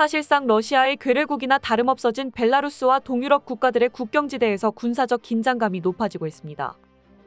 사실상 러시아의 괴뢰국이나 다름없어진 벨라루스와 동유럽 국가들의 국경지대에서 군사적 긴장감이 높아지고 있습니다.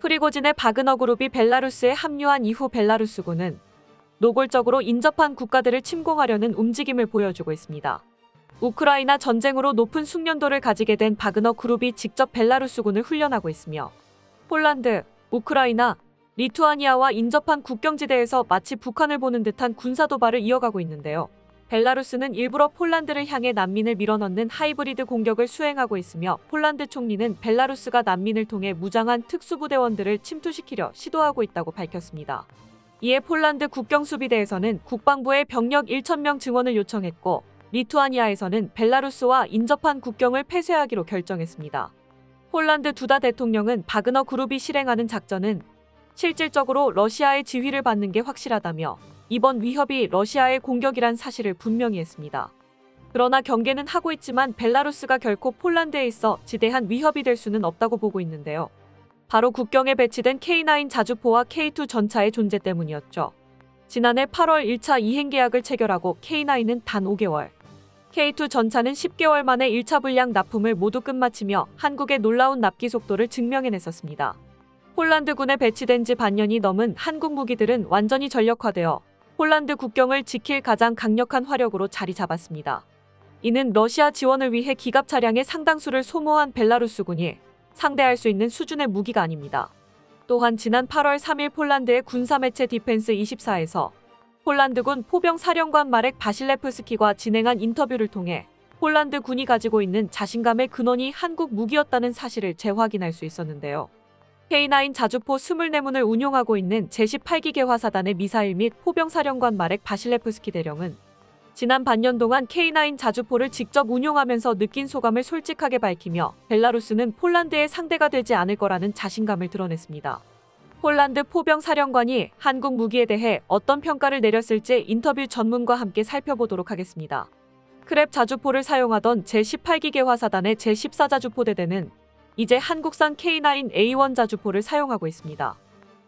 프리고진의 바그너 그룹이 벨라루스에 합류한 이후 벨라루스군은 노골적으로 인접한 국가들을 침공하려는 움직임을 보여주고 있습니다. 우크라이나 전쟁으로 높은 숙련도를 가지게 된 바그너 그룹이 직접 벨라루스군을 훈련하고 있으며 폴란드, 우크라이나, 리투아니아와 인접한 국경지대에서 마치 북한을 보는 듯한 군사도발을 이어가고 있는데요. 벨라루스는 일부러 폴란드를 향해 난민을 밀어넣는 하이브리드 공격을 수행하고 있으며 폴란드 총리는 벨라루스가 난민을 통해 무장한 특수부대원들을 침투시키려 시도하고 있다고 밝혔습니다. 이에 폴란드 국경수비대에서는 국방부에 병력 1,000명 증원을 요청했고 리투아니아에서는 벨라루스와 인접한 국경을 폐쇄하기로 결정했습니다. 폴란드 두다 대통령은 바그너 그룹이 실행하는 작전은 실질적으로 러시아의 지휘를 받는 게 확실하다며 이번 위협이 러시아의 공격이란 사실을 분명히 했습니다. 그러나 경계는 하고 있지만 벨라루스가 결코 폴란드에 있어 지대한 위협이 될 수는 없다고 보고 있는데요. 바로 국경에 배치된 K9 자주포와 K2 전차의 존재 때문이었죠. 지난해 8월 1차 이행 계약을 체결하고 K9은 단 5개월, K2 전차는 10개월 만에 1차 분량 납품을 모두 끝마치며 한국의 놀라운 납기 속도를 증명해냈었습니다. 폴란드군에 배치된 지 반년이 넘은 한국 무기들은 완전히 전력화되어 폴란드 국경을 지킬 가장 강력한 화력으로 자리 잡았습니다. 이는 러시아 지원을 위해 기갑 차량의 상당수를 소모한 벨라루스군이 상대할 수 있는 수준의 무기가 아닙니다. 또한 지난 8월 3일 폴란드의 군사매체 디펜스 24에서 폴란드군 포병 사령관 마렉 바실레프스키가 진행한 인터뷰를 통해 폴란드 군이 가지고 있는 자신감의 근원이 한국 무기였다는 사실을 재확인할 수 있었는데요. K9 자주포 24문을 운용하고 있는 제18기계 화사단의 미사일 및 포병 사령관 마렉 바실레프스키 대령은 지난 반년 동안 K9 자주포를 직접 운용하면서 느낀 소감을 솔직하게 밝히며 벨라루스는 폴란드의 상대가 되지 않을 거라는 자신감을 드러냈습니다. 폴란드 포병 사령관이 한국 무기에 대해 어떤 평가를 내렸을지 인터뷰 전문과 함께 살펴보도록 하겠습니다. 크랩 자주포를 사용하던 제18기계 화사단의 제14자주포대대는 이제 한국산 K9A1 자주포를 사용하고 있습니다.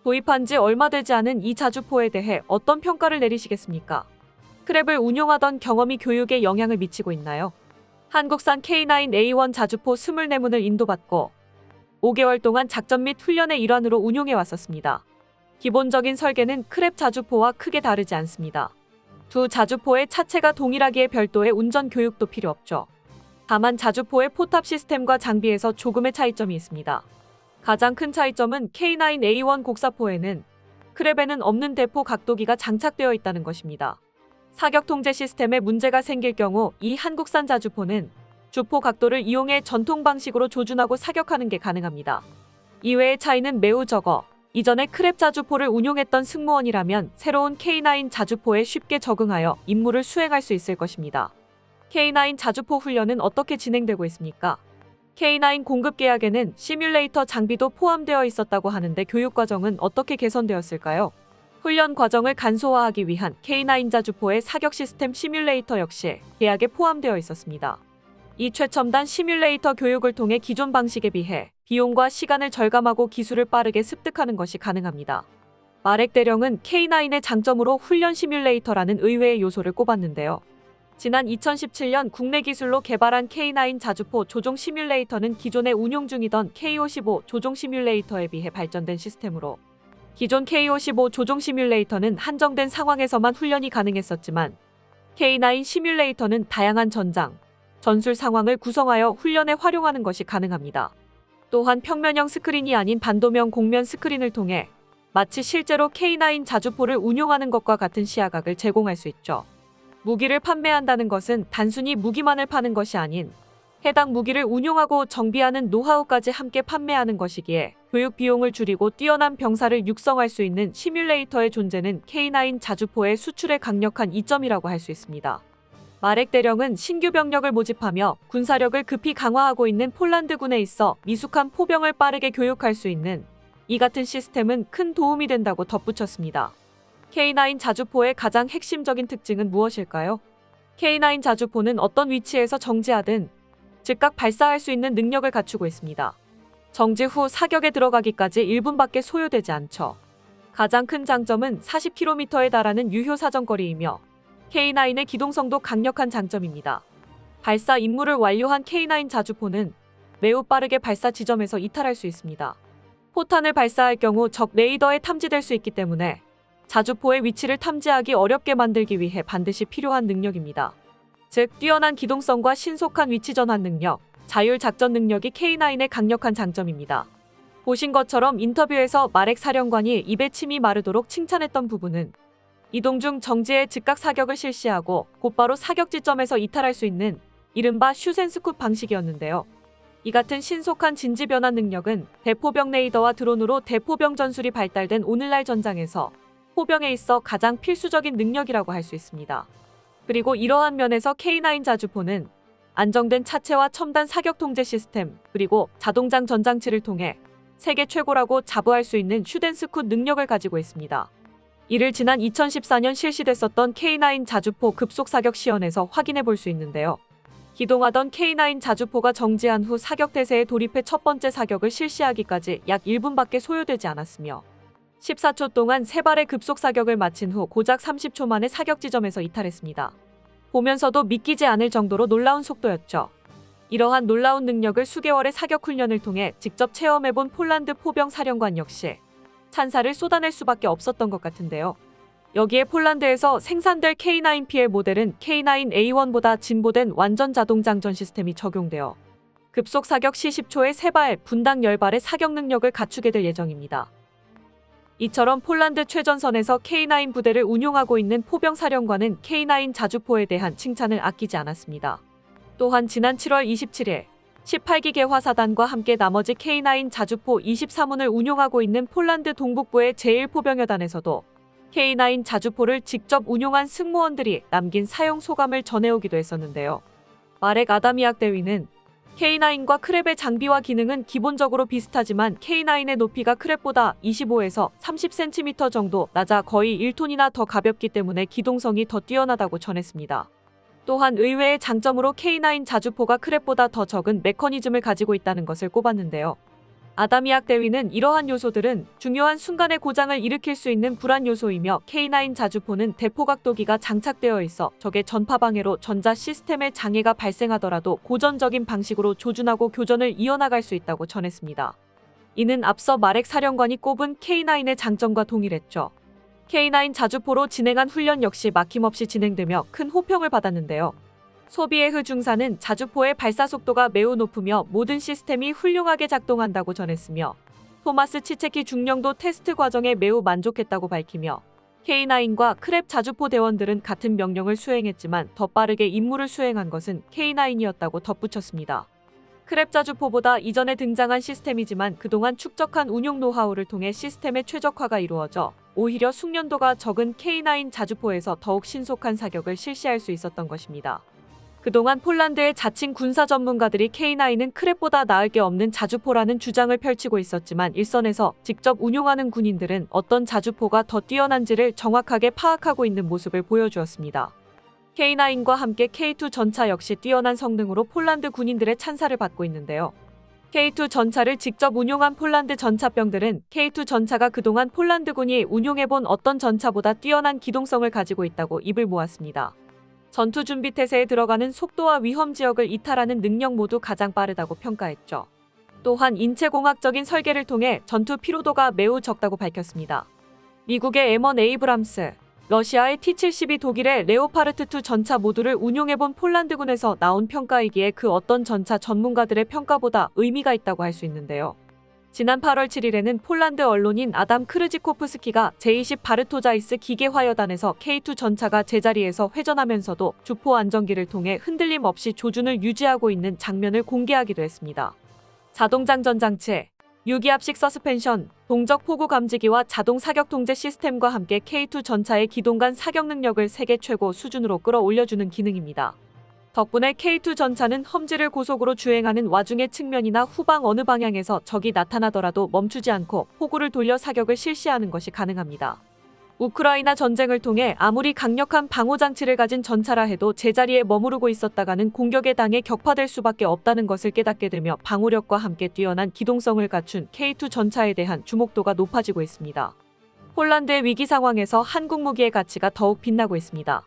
도입한 지 얼마 되지 않은 이 자주포에 대해 어떤 평가를 내리시겠습니까? 크랩을 운용하던 경험이 교육에 영향을 미치고 있나요? 한국산 K9A1 자주포 24문을 인도받고 5개월 동안 작전 및 훈련의 일환으로 운용해 왔었습니다. 기본적인 설계는 크랩 자주포와 크게 다르지 않습니다. 두 자주포의 차체가 동일하기에 별도의 운전 교육도 필요 없죠. 다만 자주포의 포탑 시스템과 장비에서 조금의 차이점이 있습니다. 가장 큰 차이점은 K9A1 곡사포에는 크랩에는 없는 대포 각도기가 장착되어 있다는 것입니다. 사격 통제 시스템에 문제가 생길 경우 이 한국산 자주포는 주포 각도를 이용해 전통 방식으로 조준하고 사격하는 게 가능합니다. 이외의 차이는 매우 적어 이전에 크랩 자주포를 운용했던 승무원이라면 새로운 K9 자주포에 쉽게 적응하여 임무를 수행할 수 있을 것입니다. K9 자주포 훈련은 어떻게 진행되고 있습니까? K9 공급 계약에는 시뮬레이터 장비도 포함되어 있었다고 하는데 교육 과정은 어떻게 개선되었을까요? 훈련 과정을 간소화하기 위한 K9 자주포의 사격 시스템 시뮬레이터 역시 계약에 포함되어 있었습니다. 이 최첨단 시뮬레이터 교육을 통해 기존 방식에 비해 비용과 시간을 절감하고 기술을 빠르게 습득하는 것이 가능합니다. 마렉 대령은 K9의 장점으로 훈련 시뮬레이터라는 의외의 요소를 꼽았는데요. 지난 2017년 국내 기술로 개발한 K9 자주포 조종 시뮬레이터는 기존에 운용 중이던 K55 조종 시뮬레이터에 비해 발전된 시스템으로 기존 K55 조종 시뮬레이터는 한정된 상황에서만 훈련이 가능했었지만 K9 시뮬레이터는 다양한 전장, 전술 상황을 구성하여 훈련에 활용하는 것이 가능합니다. 또한 평면형 스크린이 아닌 반도면 공면 스크린을 통해 마치 실제로 K9 자주포를 운용하는 것과 같은 시야각을 제공할 수 있죠. 무기를 판매한다는 것은 단순히 무기만을 파는 것이 아닌 해당 무기를 운용하고 정비하는 노하우까지 함께 판매하는 것이기에 교육 비용을 줄이고 뛰어난 병사를 육성할 수 있는 시뮬레이터의 존재는 K9 자주포의 수출에 강력한 이점이라고 할 수 있습니다. 마렉 대령은 신규 병력을 모집하며 군사력을 급히 강화하고 있는 폴란드군에 있어 미숙한 포병을 빠르게 교육할 수 있는 이 같은 시스템은 큰 도움이 된다고 덧붙였습니다. K9 자주포의 가장 핵심적인 특징은 무엇일까요? K9 자주포는 어떤 위치에서 정지하든 즉각 발사할 수 있는 능력을 갖추고 있습니다. 정지 후 사격에 들어가기까지 1분밖에 소요되지 않죠. 가장 큰 장점은 40km에 달하는 유효 사정거리이며 K9의 기동성도 강력한 장점입니다. 발사 임무를 완료한 K9 자주포는 매우 빠르게 발사 지점에서 이탈할 수 있습니다. 포탄을 발사할 경우 적 레이더에 탐지될 수 있기 때문에 자주포의 위치를 탐지하기 어렵게 만들기 위해 반드시 필요한 능력입니다. 즉, 뛰어난 기동성과 신속한 위치 전환 능력, 자율 작전 능력이 K9의 강력한 장점입니다. 보신 것처럼 인터뷰에서 마렉 사령관이 입에 침이 마르도록 칭찬했던 부분은 이동 중 정지해 즉각 사격을 실시하고 곧바로 사격 지점에서 이탈할 수 있는 이른바 슈센스쿱 방식이었는데요. 이 같은 신속한 진지 변환 능력은 대포병 레이더와 드론으로 대포병 전술이 발달된 오늘날 전장에서 포병에 있어 가장 필수적인 능력이라고 할 수 있습니다. 그리고 이러한 면에서 K9 자주포는 안정된 차체와 첨단 사격 통제 시스템, 그리고 자동장 전장치를 통해 세계 최고라고 자부할 수 있는 슈덴스쿠 능력을 가지고 있습니다. 이를 지난 2014년 실시됐었던 K9 자주포 급속 사격 시연에서 확인해 볼 수 있는데요. 기동하던 K9 자주포가 정지한 후 사격 태세에 돌입해 첫 번째 사격을 실시하기까지 약 1분밖에 소요되지 않았으며 14초 동안 3발의 급속 사격을 마친 후 고작 30초 만에 사격 지점에서 이탈했습니다. 보면서도 믿기지 않을 정도로 놀라운 속도였죠. 이러한 놀라운 능력을 수개월의 사격 훈련을 통해 직접 체험해본 폴란드 포병 사령관 역시 찬사를 쏟아낼 수밖에 없었던 것 같은데요. 여기에 폴란드에서 생산될 K9PL 모델은 K9A1보다 진보된 완전 자동 장전 시스템이 적용되어 급속 사격 시 10초에 3발, 분당 10발의 사격 능력을 갖추게 될 예정입니다. 이처럼 폴란드 최전선에서 K9 부대를 운용하고 있는 포병 사령관은 K9 자주포에 대한 칭찬을 아끼지 않았습니다. 또한 지난 7월 27일 18기 개화사단과 함께 나머지 K9 자주포 23운을 운용하고 있는 폴란드 동북부의 제1포병여단에서도 K9 자주포를 직접 운용한 승무원들이 남긴 사용 소감을 전해오기도 했었는데요. 마렉 아다미악 대위는 K9과 크랩의 장비와 기능은 기본적으로 비슷하지만 K9의 높이가 크랩보다 25에서 30cm 정도 낮아 거의 1톤이나 더 가볍기 때문에 기동성이 더 뛰어나다고 전했습니다. 또한 의외의 장점으로 K9 자주포가 크랩보다 더 적은 메커니즘을 가지고 있다는 것을 꼽았는데요. 아다미악 대위는 이러한 요소들은 중요한 순간에 고장을 일으킬 수 있는 불안 요소이며 K9 자주포는 대포각도기가 장착되어 있어 적의 전파 방해로 전자 시스템에 장애가 발생하더라도 고전적인 방식으로 조준하고 교전을 이어나갈 수 있다고 전했습니다. 이는 앞서 마렉 사령관이 꼽은 K9의 장점과 동일했죠. K9 자주포로 진행한 훈련 역시 막힘없이 진행되며 큰 호평을 받았는데요. 소비에흐 중사는 자주포의 발사 속도가 매우 높으며 모든 시스템이 훌륭하게 작동한다고 전했으며 토마스 치체키 중령도 테스트 과정에 매우 만족했다고 밝히며 K9과 크랩 자주포 대원들은 같은 명령을 수행했지만 더 빠르게 임무를 수행한 것은 K9이었다고 덧붙였습니다. 크랩 자주포보다 이전에 등장한 시스템이지만 그동안 축적한 운용 노하우를 통해 시스템의 최적화가 이루어져 오히려 숙련도가 적은 K9 자주포에서 더욱 신속한 사격을 실시할 수 있었던 것입니다. 그동안 폴란드의 자칭 군사 전문가들이 K9은 크랩보다 나을 게 없는 자주포라는 주장을 펼치고 있었지만 일선에서 직접 운용하는 군인들은 어떤 자주포가 더 뛰어난지를 정확하게 파악하고 있는 모습을 보여주었습니다. K9과 함께 K2 전차 역시 뛰어난 성능으로 폴란드 군인들의 찬사를 받고 있는데요. K2 전차를 직접 운용한 폴란드 전차병들은 K2 전차가 그동안 폴란드군이 운용해본 어떤 전차보다 뛰어난 기동성을 가지고 있다고 입을 모았습니다. 전투 준비 태세에 들어가는 속도와 위험 지역을 이탈하는 능력 모두 가장 빠르다고 평가했죠. 또한 인체공학적인 설계를 통해 전투 피로도가 매우 적다고 밝혔습니다. 미국의 M1 에이브람스, 러시아의 T-72 독일의 레오파르트2 전차 모두를 운용해본 폴란드군에서 나온 평가이기에 그 어떤 전차 전문가들의 평가보다 의미가 있다고 할 수 있는데요. 지난 8월 7일에는 폴란드 언론인 아담 크르지코프스키가 제20 바르토자이스 기계화여단에서 K2 전차가 제자리에서 회전하면서도 주포 안정기를 통해 흔들림 없이 조준을 유지하고 있는 장면을 공개하기도 했습니다. 자동장전 장치, 유기압식 서스펜션, 동적 포구 감지기와 자동 사격 통제 시스템과 함께 K2 전차의 기동 간 사격 능력을 세계 최고 수준으로 끌어올려주는 기능입니다. 덕분에 K2 전차는 험지를 고속으로 주행하는 와중에 측면이나 후방 어느 방향에서 적이 나타나더라도 멈추지 않고 포구를 돌려 사격을 실시하는 것이 가능합니다. 우크라이나 전쟁을 통해 아무리 강력한 방호장치를 가진 전차라 해도 제자리에 머무르고 있었다가는 공격에 당해 격파될 수밖에 없다는 것을 깨닫게 되며 방호력과 함께 뛰어난 기동성을 갖춘 K2 전차에 대한 주목도가 높아지고 있습니다. 폴란드의 위기 상황에서 한국 무기의 가치가 더욱 빛나고 있습니다.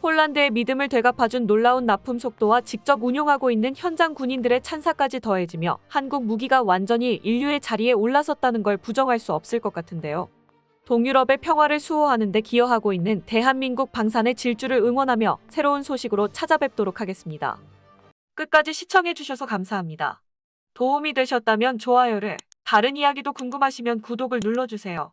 폴란드의 믿음을 되갚아준 놀라운 납품 속도와 직접 운용하고 있는 현장 군인들의 찬사까지 더해지며 한국 무기가 완전히 인류의 자리에 올라섰다는 걸 부정할 수 없을 것 같은데요. 동유럽의 평화를 수호하는 데 기여하고 있는 대한민국 방산의 질주를 응원하며 새로운 소식으로 찾아뵙도록 하겠습니다. 끝까지 시청해주셔서 감사합니다. 도움이 되셨다면 좋아요를, 다른 이야기도 궁금하시면 구독을 눌러주세요.